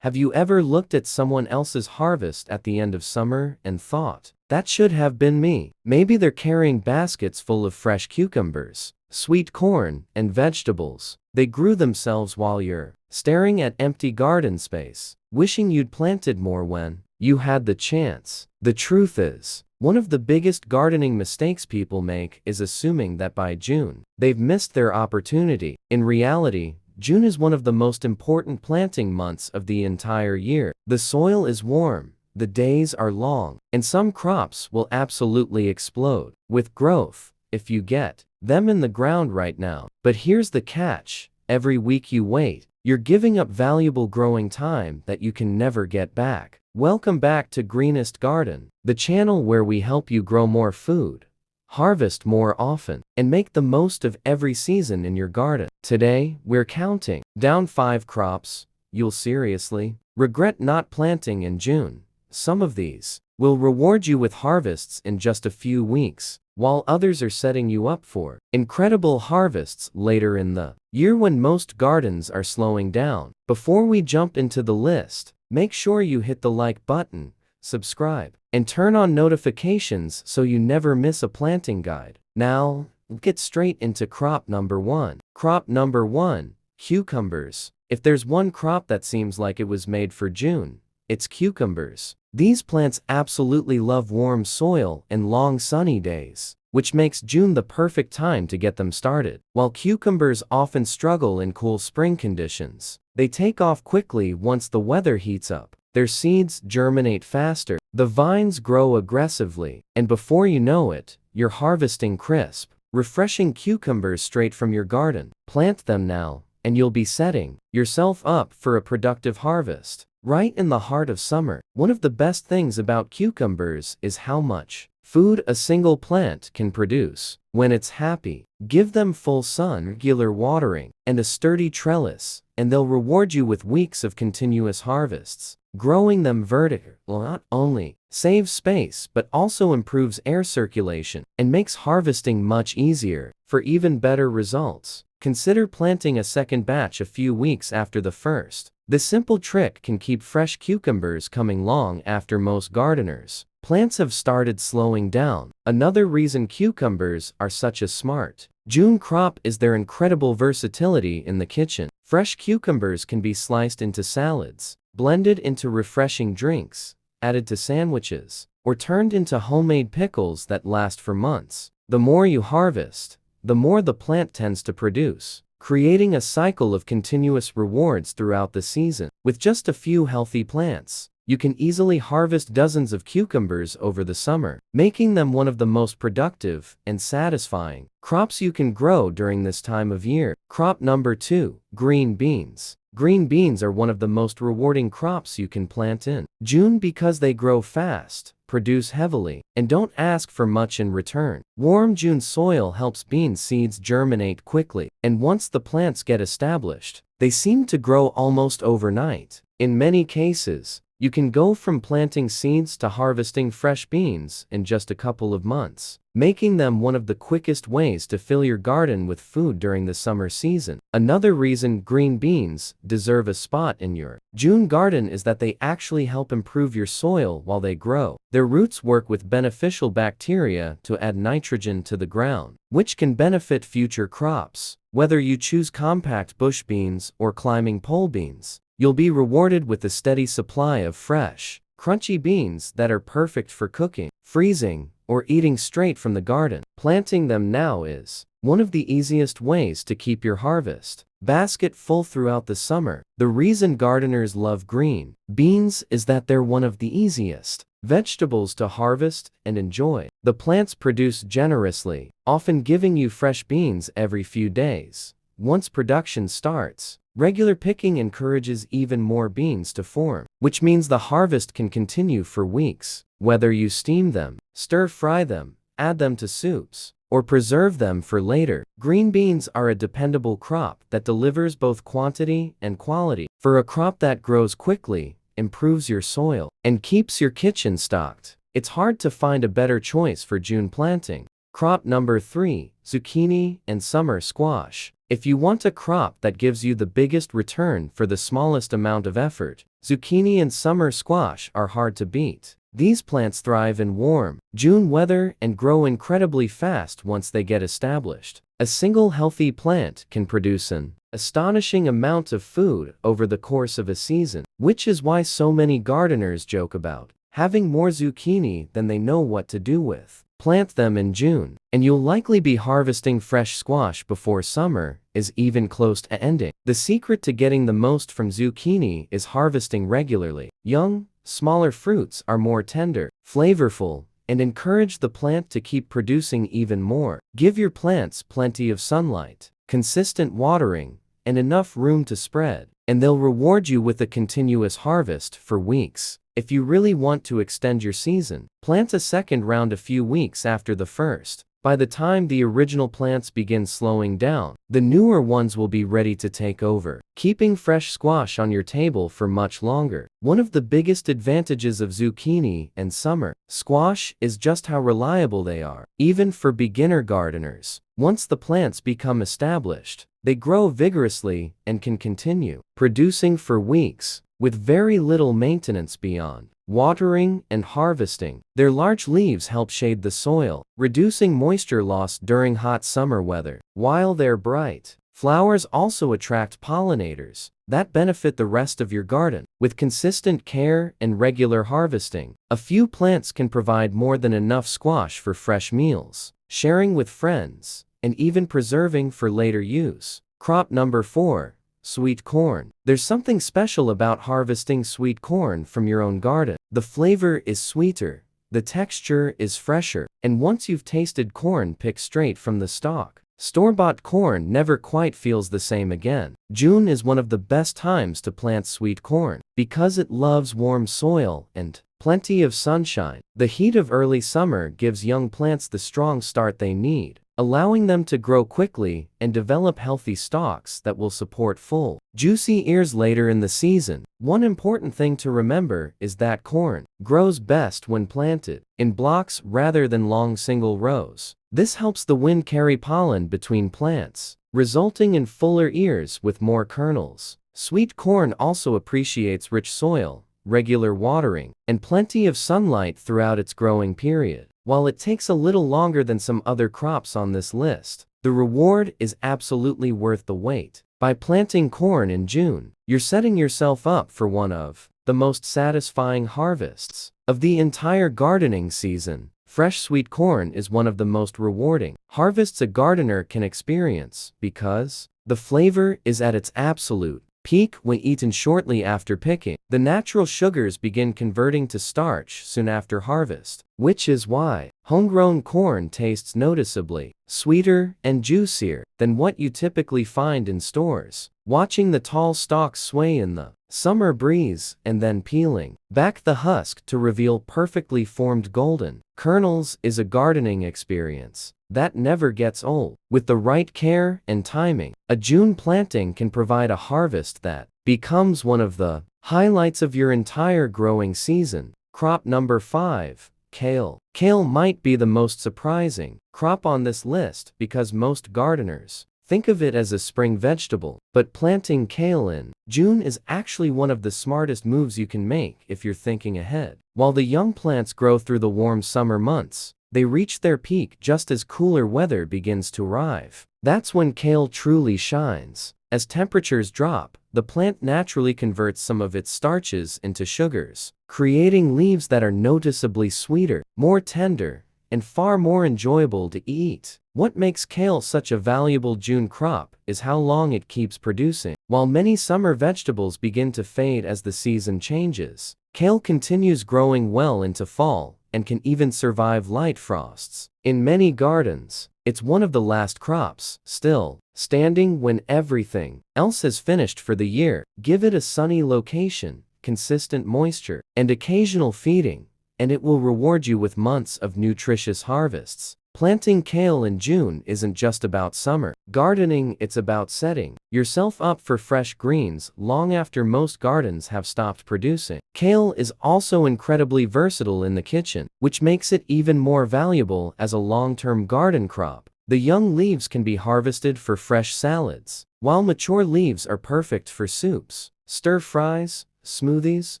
Have you ever looked at someone else's harvest at the end of summer and thought, that should have been me? Maybe they're carrying baskets full of fresh cucumbers, sweet corn, and vegetables they grew themselves while you're staring at empty garden space, wishing you'd planted more when you had the chance. The truth is, one of the biggest gardening mistakes people make is assuming that by June, they've missed their opportunity. In reality, June is one of the most important planting months of the entire year. The soil is warm, the days are long, and some crops will absolutely explode with growth if you get them in the ground right now. But here's the catch: every week you wait, you're giving up valuable growing time that you can never get back. Welcome back to Greenest Garden, the channel where we help you grow more food, harvest more often, and make the most of every season in your garden. Today, we're counting down 5 crops you'll seriously regret not planting in June. Some of these will reward you with harvests in just a few weeks, while others are setting you up for incredible harvests later in the year when most gardens are slowing down. Before we jump into the list, make sure you hit the like button, subscribe, and turn on notifications so you never miss a planting guide. Now, let's get straight into crop number 1. Crop number 1, cucumbers. If there's one crop that seems like it was made for June, it's cucumbers. These plants absolutely love warm soil and long sunny days, which makes June the perfect time to get them started. While cucumbers often struggle in cool spring conditions, they take off quickly once the weather heats up. Their seeds germinate faster, the vines grow aggressively, and before you know it, you're harvesting crisp, refreshing cucumbers straight from your garden. Plant them now, and you'll be setting yourself up for a productive harvest. Right in the heart of summer, one of the best things about cucumbers is how much food a single plant can produce when it's happy. Give them full sun, regular watering, and a sturdy trellis, and they'll reward you with weeks of continuous harvests. Growing them vertically not only saves space but also improves air circulation and makes harvesting much easier. For even better results, consider planting a second batch a few weeks after the first. This simple trick can keep fresh cucumbers coming long after most gardeners' plants have started slowing down. Another reason cucumbers are such a smart June crop is their incredible versatility in the kitchen. Fresh cucumbers can be sliced into salads, blended into refreshing drinks, added to sandwiches, or turned into homemade pickles that last for months. The more you harvest, the more the plant tends to produce, creating a cycle of continuous rewards throughout the season. With just a few healthy plants, you can easily harvest dozens of cucumbers over the summer, making them one of the most productive and satisfying crops you can grow during this time of year. Crop number 2, green beans. Green beans are one of the most rewarding crops you can plant in June because they grow fast, produce heavily, and don't ask for much in return. Warm June soil helps bean seeds germinate quickly, and once the plants get established, they seem to grow almost overnight. In many cases, you can go from planting seeds to harvesting fresh beans in just a couple of months, making them one of the quickest ways to fill your garden with food during the summer season. Another reason green beans deserve a spot in your June garden is that they actually help improve your soil while they grow. Their roots work with beneficial bacteria to add nitrogen to the ground, which can benefit future crops. Whether you choose compact bush beans or climbing pole beans, you'll be rewarded with a steady supply of fresh, crunchy beans that are perfect for cooking, freezing, or eating straight from the garden. Planting them now is one of the easiest ways to keep your harvest basket full throughout the summer. The reason gardeners love green beans is that they're one of the easiest vegetables to harvest and enjoy. The plants produce generously, often giving you fresh beans every few days. Once production starts, regular picking encourages even more beans to form, which means the harvest can continue for weeks. Whether you steam them, stir-fry them, add them to soups, or preserve them for later, green beans are a dependable crop that delivers both quantity and quality. For a crop that grows quickly, improves your soil, and keeps your kitchen stocked, it's hard to find a better choice for June planting. Crop number 3, zucchini and summer squash. If you want a crop that gives you the biggest return for the smallest amount of effort, Zucchini and summer squash are hard to beat. These plants thrive in warm, June weather and grow incredibly fast once they get established. A single healthy plant can produce an astonishing amount of food over the course of a season, which is why so many gardeners joke about having more zucchini than they know what to do with. Plant them in June, and you'll likely be harvesting fresh squash before summer is even close to ending. The secret to getting the most from zucchini is harvesting regularly. Young, smaller fruits are more tender, flavorful, and encourage the plant to keep producing even more. Give your plants plenty of sunlight, consistent watering, and enough room to spread, and they'll reward you with a continuous harvest for weeks. If you really want to extend your season, plant a second round a few weeks after the first. By the time the original plants begin slowing down, the newer ones will be ready to take over, keeping fresh squash on your table for much longer. One of the biggest advantages of zucchini and summer squash is just how reliable they are, even for beginner gardeners. Once the plants become established, they grow vigorously and can continue producing for weeks, with very little maintenance beyond watering and harvesting. Their large leaves help shade the soil, reducing moisture loss during hot summer weather. While they're bright, flowers also attract pollinators that benefit the rest of your garden. With consistent care and regular harvesting, a few plants can provide more than enough squash for fresh meals, sharing with friends, and even preserving for later use. Crop number 4. Sweet corn. There's something special about harvesting sweet corn from your own garden. The flavor is sweeter, the texture is fresher, and once you've tasted corn picked straight from the stalk, store-bought corn never quite feels the same again. June is one of the best times to plant sweet corn because it loves warm soil and plenty of sunshine. The heat of early summer gives young plants the strong start they need, allowing them to grow quickly and develop healthy stalks that will support full, juicy ears later in the season. One important thing to remember is that corn grows best when planted in blocks rather than long single rows. This helps the wind carry pollen between plants, resulting in fuller ears with more kernels. Sweet corn also appreciates rich soil, regular watering, and plenty of sunlight throughout its growing period. While it takes a little longer than some other crops on this list, the reward is absolutely worth the wait. By planting corn in June, you're setting yourself up for one of the most satisfying harvests of the entire gardening season. Fresh sweet corn is one of the most rewarding harvests a gardener can experience because the flavor is at its absolute peak when eaten shortly after picking. The natural sugars begin converting to starch soon after harvest, which is why homegrown corn tastes noticeably sweeter and juicier than what you typically find in stores. Watching the tall stalks sway in the summer breeze and then peeling back the husk to reveal perfectly formed golden kernels is a gardening experience that never gets old. With the right care and timing, a June planting can provide a harvest that becomes one of the highlights of your entire growing season. Crop number 5. Kale. Kale might be the most surprising crop on this list because most gardeners think of it as a spring vegetable, but planting kale in June is actually one of the smartest moves you can make if you're thinking ahead. While the young plants grow through the warm summer months, they reach their peak just as cooler weather begins to arrive. That's when kale truly shines. As temperatures drop, the plant naturally converts some of its starches into sugars, creating leaves that are noticeably sweeter, more tender, and far more enjoyable to eat. What makes kale such a valuable June crop is how long it keeps producing. While many summer vegetables begin to fade as the season changes, kale continues growing well into fall and can even survive light frosts. In many gardens, it's one of the last crops still standing when everything else has finished for the year. Give it a sunny location, consistent moisture, and occasional feeding, and it will reward you with months of nutritious harvests. Planting kale in June isn't just about summer gardening, it's about setting yourself up for fresh greens long after most gardens have stopped producing. Kale is also incredibly versatile in the kitchen, which makes it even more valuable as a long-term garden crop. The young leaves can be harvested for fresh salads, while mature leaves are perfect for soups, stir-fries, smoothies,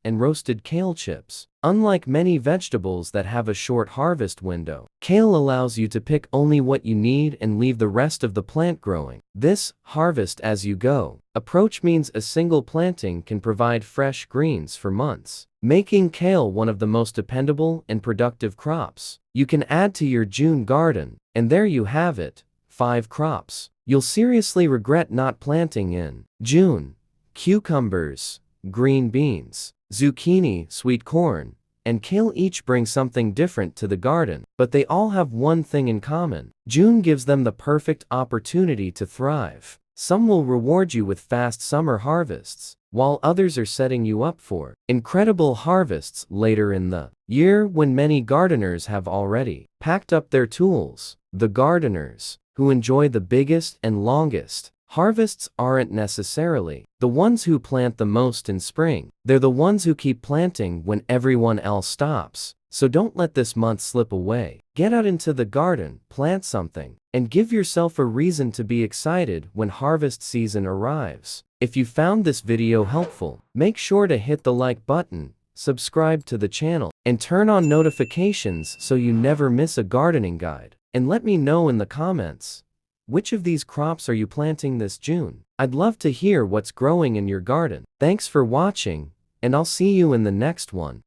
and roasted kale chips. Unlike many vegetables that have a short harvest window, kale allows you to pick only what you need and leave the rest of the plant growing. This harvest as you go approach means a single planting can provide fresh greens for months, making kale one of the most dependable and productive crops you can add to your June garden. And there you have it, 5 crops you'll seriously regret not planting in June: cucumbers, green beans, zucchini, sweet corn, and kale each bring something different to the garden, but they all have one thing in common. June gives them the perfect opportunity to thrive. Some will reward you with fast summer harvests, while others are setting you up for incredible harvests later in the year when many gardeners have already packed up their tools. The gardeners who enjoy the biggest and longest harvests aren't necessarily the ones who plant the most in spring. They're the ones who keep planting when everyone else stops. So don't let this month slip away. Get out into the garden, plant something, and give yourself a reason to be excited when harvest season arrives. If you found this video helpful, make sure to hit the like button, subscribe to the channel, and turn on notifications so you never miss a gardening guide. And let me know in the comments, which of these crops are you planting this June? I'd love to hear what's growing in your garden. Thanks for watching, and I'll see you in the next one.